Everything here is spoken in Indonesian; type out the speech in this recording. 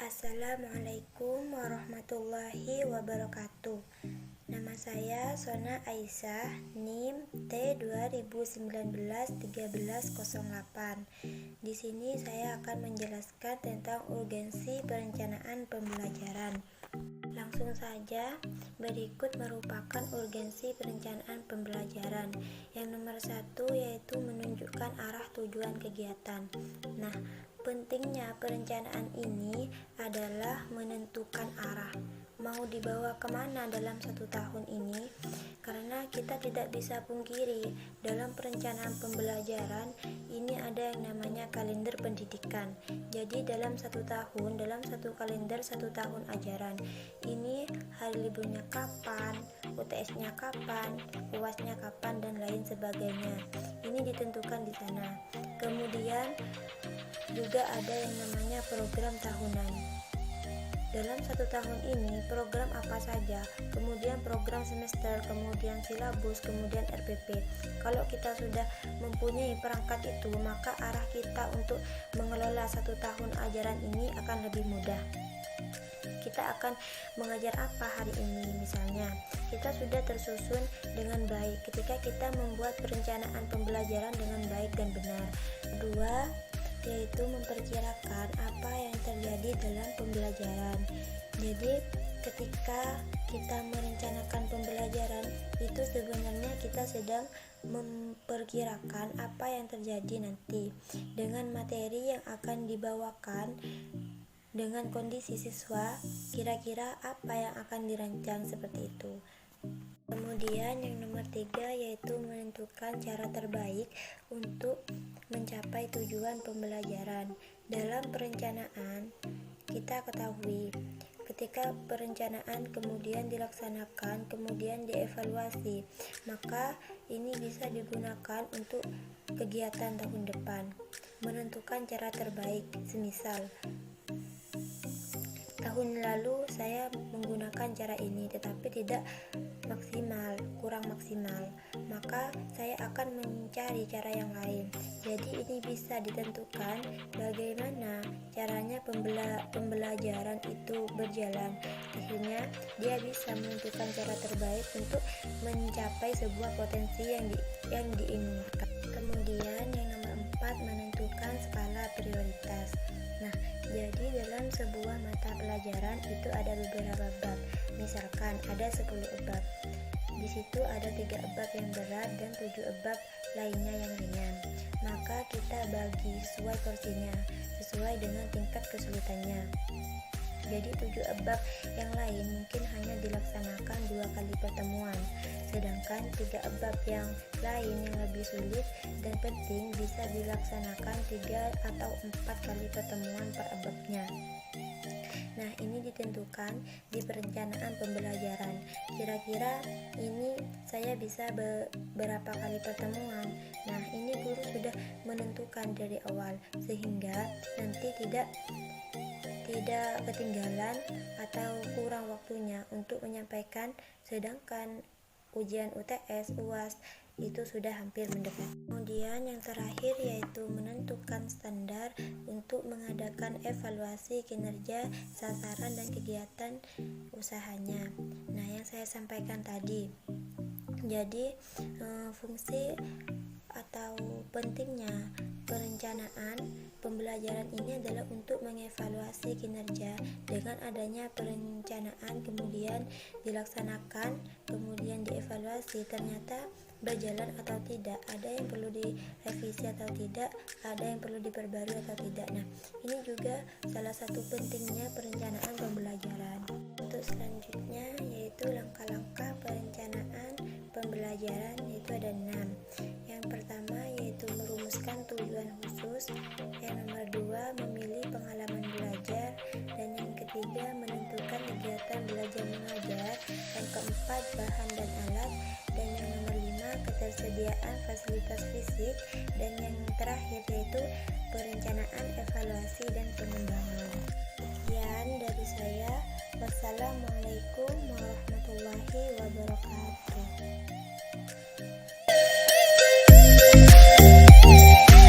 Assalamualaikum warahmatullahi wabarakatuh. Nama saya Sona Aisyah, NIM T2019-1308. Di sini saya akan menjelaskan tentang urgensi perencanaan pembelajaran. Langsung saja, berikut merupakan urgensi perencanaan pembelajaran. Yang nomor 1 yaitu menunjukkan arah tujuan kegiatan. Nah, pentingnya perencanaan ini adalah menentukan arah. Mau dibawa kemana dalam 1 tahun ini? Karena kita tidak bisa pungkiri, dalam perencanaan pembelajaran ini ada yang namanya kalender pendidikan. Jadi dalam 1 tahun, dalam 1 kalender 1 tahun ajaran, ini hari liburnya kapan, UTS-nya kapan, UAS-nya kapan, dan lain sebagainya. Ini ditentukan di sana. Kemudian juga ada yang namanya program tahunan. Dalam 1 tahun ini program apa saja, kemudian program semester, kemudian silabus, kemudian RPP. Kalau kita sudah mempunyai perangkat itu, maka arah kita untuk mengelola 1 tahun ajaran ini akan lebih mudah. Kita akan mengajar apa hari ini, misalnya kita sudah tersusun dengan baik ketika kita membuat perencanaan pembelajaran dengan baik dan benar. Kedua, yaitu memperkirakan apa yang terjadi dalam pembelajaran. Jadi ketika kita merencanakan pembelajaran, itu sebenarnya kita sedang memperkirakan apa yang terjadi nanti dengan materi yang akan dibawakan, dengan kondisi siswa, kira-kira apa yang akan dirancang, seperti itu. Kemudian yang nomor 3 yaitu menentukan cara terbaik untuk mencapai tujuan pembelajaran. Dalam perencanaan, kita ketahui ketika perencanaan kemudian dilaksanakan, kemudian dievaluasi, maka ini bisa digunakan untuk kegiatan tahun depan. Menentukan cara terbaik, semisal tahun lalu saya menggunakan cara ini tetapi tidak maksimal, kurang maksimal, maka saya akan mencari cara yang lain. Jadi ini bisa ditentukan bagaimana caranya pembelajaran itu berjalan. Akhirnya dia bisa menentukan cara terbaik untuk mencapai sebuah potensi yang diinginkan. Kemudian yang nomor 4, menentukan skala prioritas. Nah, jadi dalam sebuah mata pelajaran itu ada beberapa bab. Misalkan ada 10 bab. Di situ ada 3 bab yang berat dan 7 bab lainnya yang ringan. Maka kita bagi sesuai porsinya, sesuai dengan tingkat kesulitannya. Jadi 7 bab yang lain mungkin hanya dilaksanakan 2 kali pertemuan, sedangkan 3 bab yang lain yang lebih sulit dan penting bisa dilaksanakan 3 atau 4 kali pertemuan per babnya. Nah, ini ditentukan di perencanaan pembelajaran. Kira-kira ini saya bisa berapa kali pertemuan. Nah, ini guru sudah menentukan dari awal sehingga nanti tidak ketinggalan atau kurang waktunya untuk menyampaikan, sedangkan ujian UTS, UAS itu sudah hampir mendekat. Kemudian yang terakhir yaitu menentukan standar untuk mengadakan evaluasi kinerja, sasaran, dan kegiatan usahanya. Nah, yang saya sampaikan tadi. Jadi fungsi atau pentingnya perencanaan pembelajaran ini adalah untuk mengevaluasi kinerja. Dengan adanya perencanaan kemudian dilaksanakan, kemudian dievaluasi, ternyata berjalan atau tidak, ada yang perlu direvisi atau tidak, ada yang perlu diperbarui atau tidak. Nah, ini juga salah satu pentingnya perencanaan pembelajaran. Untuk selanjutnya yaitu langkah-langkah perencanaan pembelajaran, yaitu ada 6. Yang pertama yaitu merumuskan tujuan khusus, yang nomor 2 memilih pengalaman belajar, dan yang ketiga menentukan kegiatan belajar mengajar, yang keempat bahan dan alat, dan yang nomor 5 ketersediaan fasilitas fisik, dan yang terakhir yaitu perencanaan, evaluasi, dan pengembangan. Sekian dari saya. Wassalamualaikum warahmatullahi wabarakatuh.